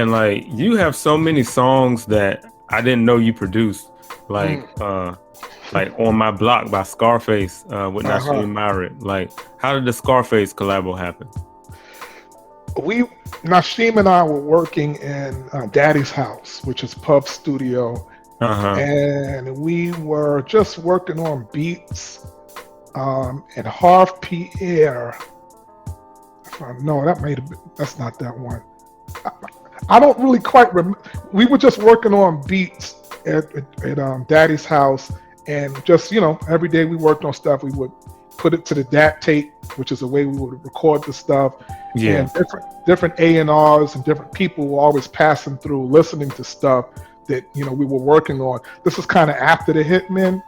And like you have so many songs that I didn't know you produced. Like like On My Block by Scarface with Streamyard. Like how did the Scarface collabo happen? Nasheem and I were working in Daddy's house, which is Pub Studio, and we were just working on beats. And Harv Pierre, no, that's not that one. I don't really quite remember. We were just working on beats at Daddy's house, and just every day we worked on stuff. We would put it to the DAT tape, which is the way we would record the stuff. Yeah. And different A&Rs and different people were always passing through, listening to stuff that we were working on. This was kind of after the Hitmen.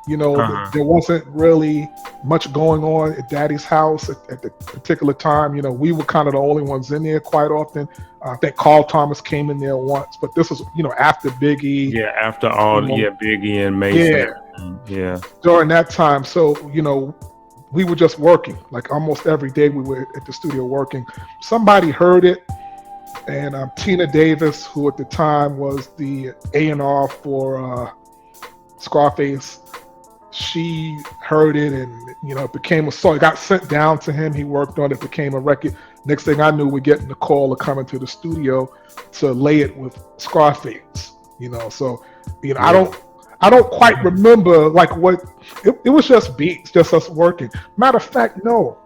There wasn't really much going on at Daddy's house at the particular time. We were kind of the only ones in there quite often. I think Carl Thomas came in there once, but this was, after Biggie. Yeah, after all, Biggie and Mason. Yeah. During that time. So, we were just working. Like almost every day we were at the studio working. Somebody heard it, and Tina Davis, who at the time was the A&R for Scarface, she heard it, and it became a song. It got sent down to him. He worked on it. Became a record. Next thing I knew, we're getting the call to come into the studio to lay it with Scarface. So I don't quite remember like what it was. Just beats, just us working. Matter of fact, no,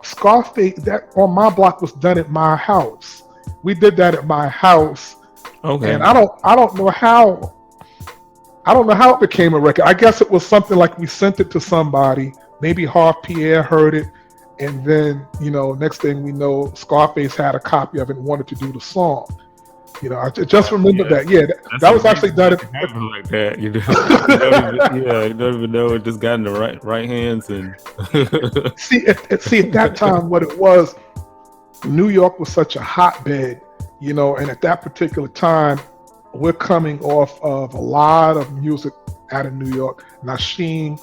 Scarface, that On My Block was done at my house. We did that at my house. Okay. And I don't know how. I don't know how it became a record. I guess it was something like we sent it to somebody. Maybe Harv Pierre heard it, and then next thing we know, Scarface had a copy of it and wanted to do the song. I just remember that. Yeah, that was actually done. Like that, you don't even know it just got in the right hands. And see at that time what it was. New York was such a hotbed, and at that particular time, we're coming off of a lot of music out of New York. Nasheem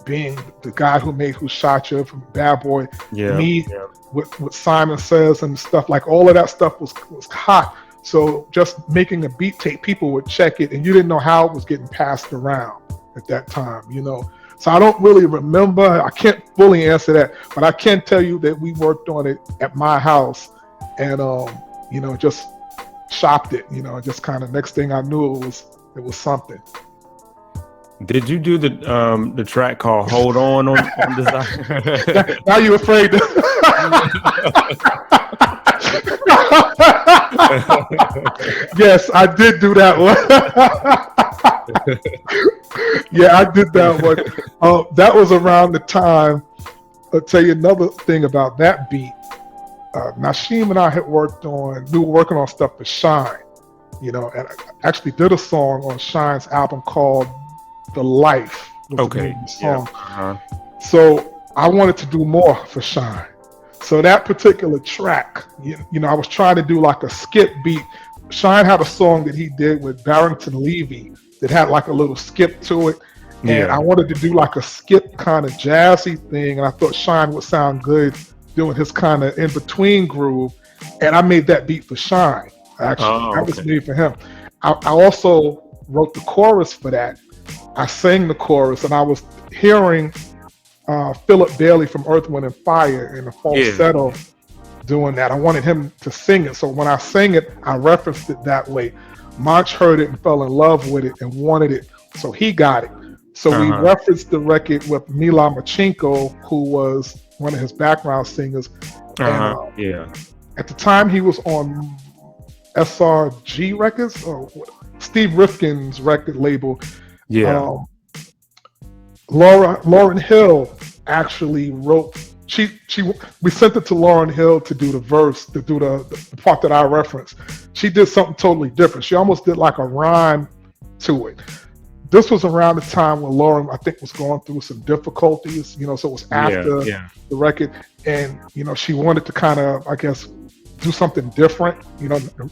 being the guy who made Who Shot You from Bad Boy. Me with Simon Says and stuff, like all of that stuff was hot. So just making a beat tape, people would check it, and you didn't know how it was getting passed around at that time, So I don't really remember. I can't fully answer that, but I can tell you that we worked on it at my house, and just shopped it. Just kind of next thing I knew, it was something. Did you do the track called "Hold On" this? Now you're afraid. Yes, I did do that one. Yeah, I did that one. That was around the time. I'll tell you another thing about that beat. Nasheem and I we were working on stuff for Shine, and I actually did a song on Shine's album called The Life. Okay. Song. Yeah. So I wanted to do more for Shine. So that particular track, I was trying to do like a skip beat. Shine had a song that he did with Barrington Levy that had like a little skip to it. And I wanted to do like a skip kind of jazzy thing. And I thought Shine would sound good doing his kind of in-between groove. And I made that beat for Shine, actually. That was made for him. I also wrote the chorus for that. I sang the chorus, and I was hearing Philip Bailey from Earth, Wind and Fire in the falsetto doing that. I wanted him to sing it. So when I sang it, I referenced it that way. March heard it and fell in love with it and wanted it. So he got it. So we referenced the record with Mila Machinko, who was one of his background singers. And, at the time, he was on SRG Records, or Steve Rifkin's record label. Lauryn Hill actually wrote. We sent it to Lauryn Hill to do the verse, to do the part that I referenced. She did something totally different. She almost did like a rhyme to it. This was around the time when Lauryn, I think, was going through some difficulties, so it was after the record. And, she wanted to kind of, I guess, do something different,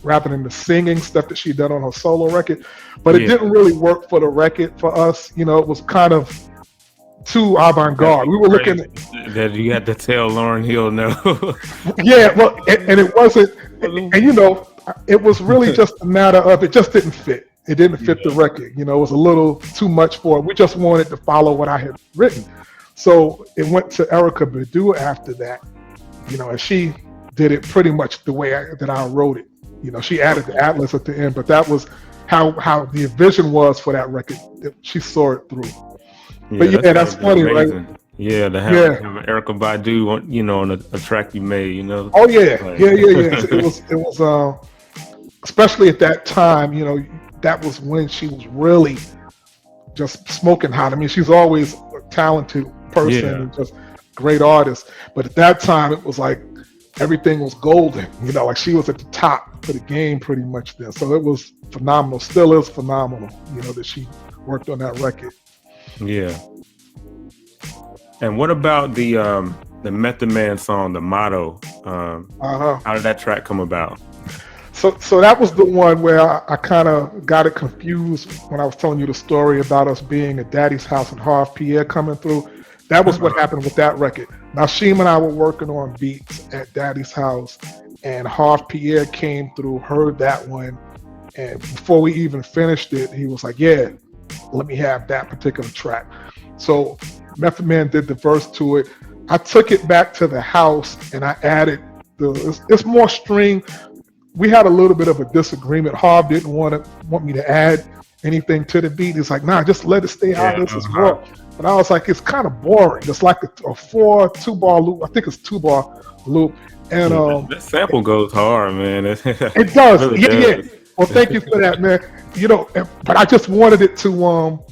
rather than the singing stuff that she did on her solo record. But it didn't really work for the record for us. It was kind of too avant-garde. We were looking at that. You had to tell Lauryn Hill no. Yeah, well, and it wasn't. And It was really just a matter of it just didn't fit. It didn't fit the record. You know, it was a little too much for it. We just wanted to follow what I had written. So it went to Erykah Badu after that, you know, and she did it pretty much the way that I wrote it. You know, she added the Atlas at the end, but that was how the vision was for that record. She saw it through. But yeah, that's funny, amazing. Right? Yeah, to have Erykah Badu on, you know, on a track you made, you know. Oh yeah, like. yeah. It was especially at that time, you know, that was when she was really just smoking hot. I mean, she's always a talented person and just great artist, but at that time it was like everything was golden, you know, like she was at the top of the game pretty much then. So it was phenomenal, still is phenomenal, you know, that she worked on that record. Yeah. And what about the Method Man song, The Motto? How did that track come about? So that was the one where I kind of got it confused when I was telling you the story about us being at Daddy's house and Harv Pierre coming through. That was what happened with that record. Nasheem and I were working on beats at Daddy's house, and Harv Pierre came through, heard that one, and before we even finished it, he was like, yeah, let me have that particular track. So Method Man did the verse to it. I took it back to the house and I added it's more string. We had a little bit of a disagreement. Harv didn't want me to add anything to the beat. He's like, nah, just let it stay how this is raw. But I was like, it's kind of boring. It's like a 2-bar loop. I think it's 2-bar loop. And that sample goes hard, man. It does. Really does. Well, thank you for that, man. You know, but I just wanted it to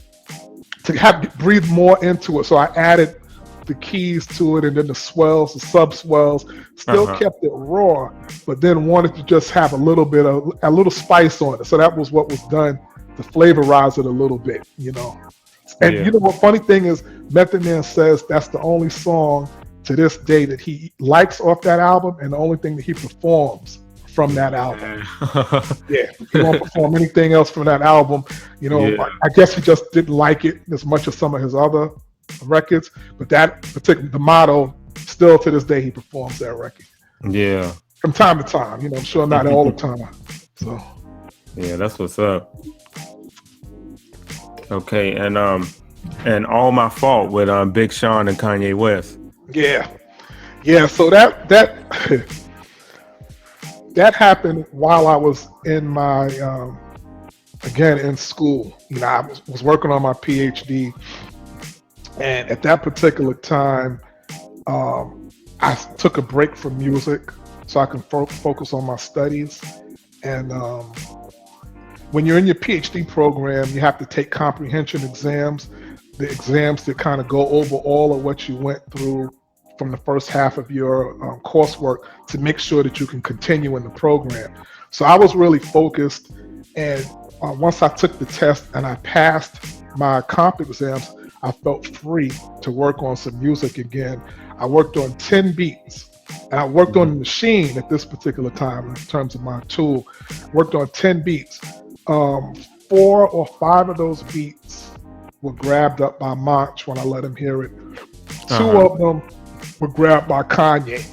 have breathe more into it. So I added the keys to it, and then the swells, the sub swells, still kept it raw, but then wanted to just have a little spice on it. So that was what was done to flavorize it a little bit, you know. And you know what funny thing is, Method Man says that's the only song to this day that he likes off that album, and the only thing that he performs from that album. He won't perform anything else from that album. You know, I guess he just didn't like it as much as some of his other records, but that particular, The Motto, still to this day he performs that record. Yeah. From time to time, you know, I'm sure not all the time. So yeah, that's what's up. Okay, and All My Fault with Big Sean and Kanye West. Yeah. So that that happened while I was in my again in school. You know, I was working on my PhD, and at that particular time, I took a break from music so I can focus on my studies. And when you're in your PhD program, you have to take comprehension exams, the exams that kind of go over all of what you went through from the first half of your coursework to make sure that you can continue in the program. So I was really focused, and once I took the test and I passed my comp exams, I felt free to work on some music again. I worked on 10 beats, and I worked on the machine at this particular time in terms of my tool. Worked on 10 beats. 4 or 5 of those beats were grabbed up by Monch when I let him hear it. 2 of them were grabbed by Kanye,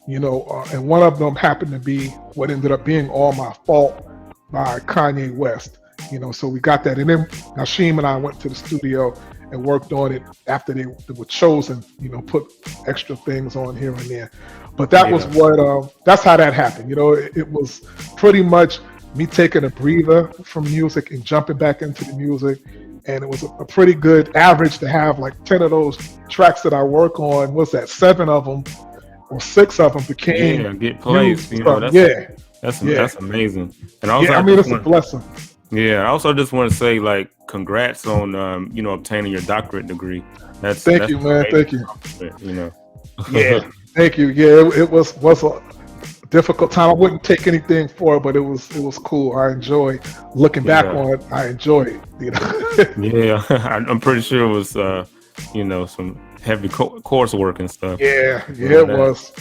you know, and one of them happened to be what ended up being All My Fault by Kanye West, you know, so we got that. And then Nasheem and I went to the studio and worked on it after they were chosen, you know, put extra things on here and there. But that was what, that's how that happened. You know, it was pretty much me taking a breather from music and jumping back into the music. And it was a pretty good average to have like 10 of those tracks that I work on. What's that? 7 of them or 6 of them became get placed. You know, that's amazing. And also, I mean, it's a blessing. Yeah, I also just want to say, like, congrats on you know, obtaining your doctorate degree. Thank you, man. Thank you. You know. Yeah, thank you. Yeah, it was a difficult time. I wouldn't take anything for it, but it was cool. I enjoy looking back on it. I enjoy it. You know. Yeah, I'm pretty sure it was you know, some heavy coursework and stuff. Yeah, it was.